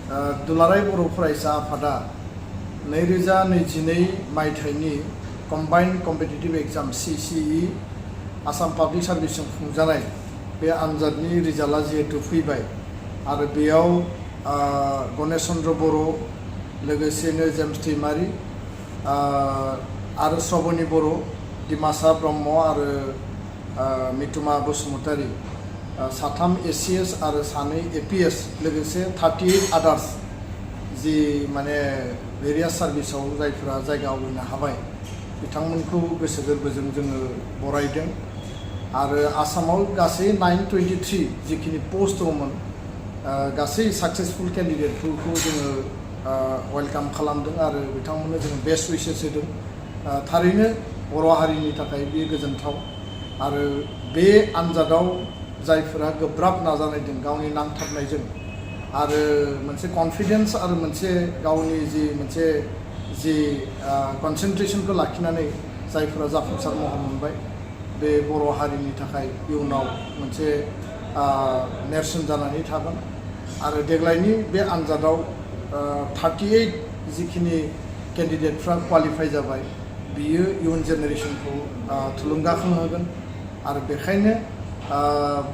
दुलाराय बर' फरायसा आफादा 2022 मायथाइनि combined competitive exam CCE Assam public सार्भिसजों खुंजानाय बे आनजादनि रिजाल्टआ जिहेतु फैबाय आरो बेयाव गणेश चन्द्र बर' लोगोसेनो जेम्स दैमारि आरो श्रबणी बर' डिमासा ब्रह्म आरो मिथुमा बसुमतारी साथाम ACS आरो सानै APS लोगोसे 38 आदार्स जि माने भेरियास सार्भिसाव जायफोरा जायगा आवग्रिनो हाबाय बिथांमोनखौ गोसो गोरबोजों जोङो बरायदों आरो आसामाव गासै 923 जिखिनि पोस्ट दंमोन गासै साक्सेसफुल केन्डिडेटफोरखौ जोङो वेलकाम खालामदों आरो बिथांमोननो जोङो बेस्ट उइसेस होदों थारैनो बर' हारिनि थाखाय बे गोजोनथाव आरो बे आनजादाव जायफोरा गोब्राब नाजानायजों गावनि नांथाबनायजों आरो मोनसे कन्फिडेन्स आरो मोनसे गावनि जि कनसेन्ट्रेशनखौ लाखिनानै जायफोरा जाफुंसार महर मोनबाय बे बर' हारिनि थाखाय इयुनाव मोनसे नेरसोन जानानै थागोन आरो देग्लायनि बे आनजादाव 38 जिखिनि केन्डिडेटफ्रा क्वालिफाइ जाबाय बियो इयुन जेनेरेशनखौ थुलुंगाखांहोगोन आरो बेखायनो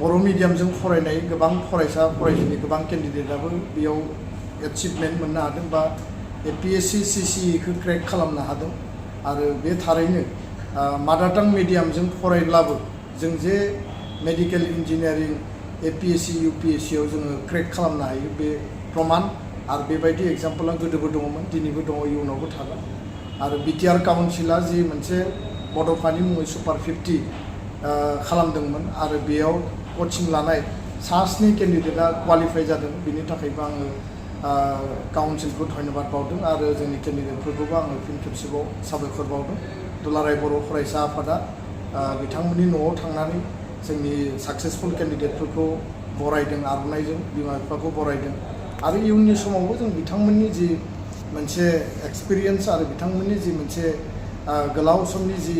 बर' मिडियामजों फरायनाय गोबां फरायसा फरायसुलि गोबां केन्डिडेटआबो बेयाव एचिभमेन्ट मोननो हादों बा APSC CCE खौ क्रेक खालामनो हादों आरो बे थारैनो मादार टां मिडियामजों फरायब्लाबो जों जे मेडिकेल इन्जिनियारिं APSC UPSC आव जोङो क्रेक खालामनो हायो बे प्रमाण आरो बेबायदि एग्जाम्पला गोदोबो दङमोन दिनैबो दङ इयुनावबो थागोन आरो BTR काउन्सिला जि मोनसे बड'फानि मुङै सुपार 50 खालामदोंमोन आरो बेयाव कचिं लानाय सास्नि केन्डिडेटआ क्वालिफाइ जादों बिनि थाखायबो आङो काउन्सिलखौ धन्यबाद बावदों आरो जोंनि केन्डिडेटफोरखौबो आङो फिन खेबसेबाव साबायखर बावदों दुलाराय बर' फरायसा आफादा बिथांमोननि न'आव थांनानै जोंनि साक्सेसफुल केन्डिडेटफोरखौ बरायदों आर'नाइजों बिमा बिफाखौ बरायदों आरो इयुननि समावबो जों बिथांमोननि जि मोनसे एक्सपिरियेन्स आरो बिथांमोननि जि मोनसे गोलाव समनि जि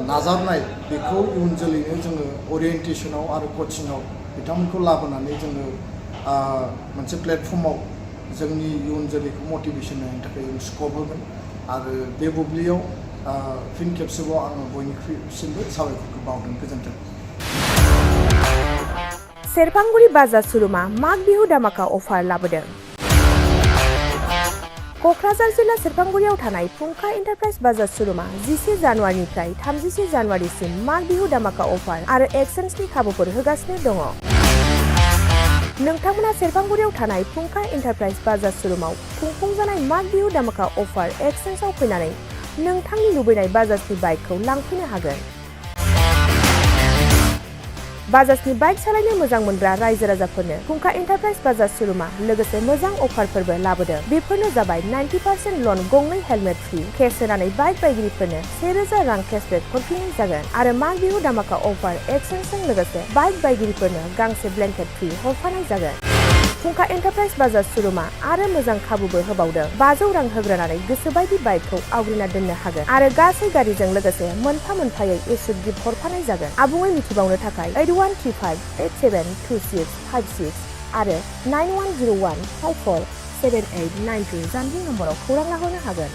नाजानाय बेखौ इयुन जोलैनो जोङो ओरियेन्टेसनाव आरो कचिंआव बिथांमोनखौ लाबोनानै जोङो मोनसे प्लेटफर्माव जोंनि इयुन जोलैखौ मटिभेसन होनायनि थाखाय जों स्कप होगोन आरो बे बुब्लियाव फिन खेबसेबाव आङो बयनिख्रुइसिमबो साबायखरखौ बावदों गोजोन्थों। सेरफांगुरि बाजार सुरुमा माग बिहु दामाका अफार लाबोदों। क'क्राझार जिल्ला सेरफांगुरियाव थानाय फुंखा एन्टारप्राइज बाजार सुरुमा 11 जानुवारिनिफ्राय 31 जानुवारिसिम माग बिहु दामाका अफार आरो एक्सचेन्जनि खाबुफोर होगासिनो दङ। नोंथांमोना सेरफांगुरियाव थानाय फुंखा एन्टारप्राइज बाजार सुरुमाव खुंफुंजानाय माग बिहु दामाका अफार एक्सचेन्जआव फैनानै नोंथांनि लुबैनाय बाजाजनि बाइकखौ लांफैनो हागोन। बाजाजनि बाइक सालायनो मोजां मोनग्रा रायजो राजाफोरनो फुंखा एन्टारप्राइज बाजार सुरुमा लोगोसे मोजां अफारफोरबो लाबोदों। बेफोरनो जाबाय 90% लन गंनै हेलमेट फ्रि, केस होनानै बाइक बायगिरिफोरनो 1000 रां केसबेक हरफिननाय जागोन आरो माग बिहु दामाका अफार एक्सचेन्जजों लोगोसे बाइक बायगिरिफोरनो गांसे ब्लेंकेट फ्रि हरफानाय जागोन। फुंखा एन्टारप्राइज बाजार सुरुमा आरो मोजां खाबुबो होबावदों। 500 रां होग्रोनानै गोसोबायदि बाइकखौ आवग्रिना दोननो हागोन आरो गासै गारिजों लोगोसे मोनफा मोनफायै इस्यु गिफ्ट हरफानाय जागोन। आबुङै मिथिबावनो थाखाय 8135872656 आरो 9101547892 जानबुं नम्बराव खौरां लाहरनो हागोन।